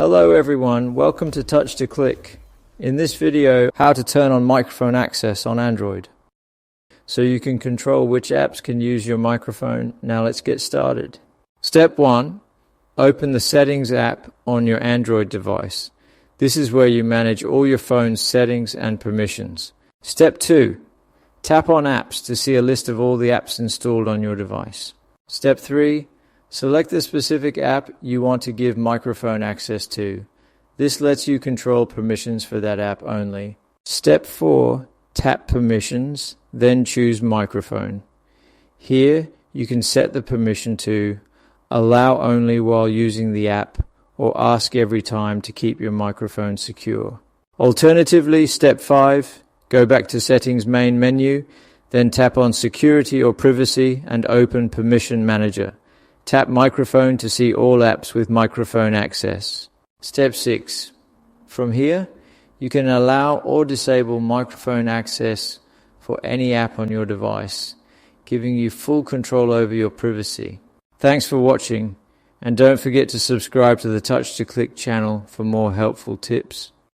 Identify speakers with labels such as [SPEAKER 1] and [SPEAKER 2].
[SPEAKER 1] Hello everyone, welcome to Touch to Click. In this video, how to turn on microphone access on Android. So you can control which apps can use your microphone. Now let's get started. Step 1. Open the Settings app on your Android device. This is where you manage all your phone's settings and permissions. Step 2. Tap on Apps to see a list of all the apps installed on your device. Step 3. Select the specific app you want to give microphone access to. This lets you control permissions for that app only. Step 4. Tap Permissions, then choose Microphone. Here, you can set the permission to allow only while using the app or ask every time to keep your microphone secure. Alternatively, Step 5. Go back to Settings main menu, then tap on Security or Privacy and open Permission Manager. Tap Microphone to see all apps with microphone access. Step 6. From here, you can allow or disable microphone access for any app on your device, giving you full control over your privacy. Thanks for watching, and don't forget to subscribe to the Touch to Click channel for more helpful tips.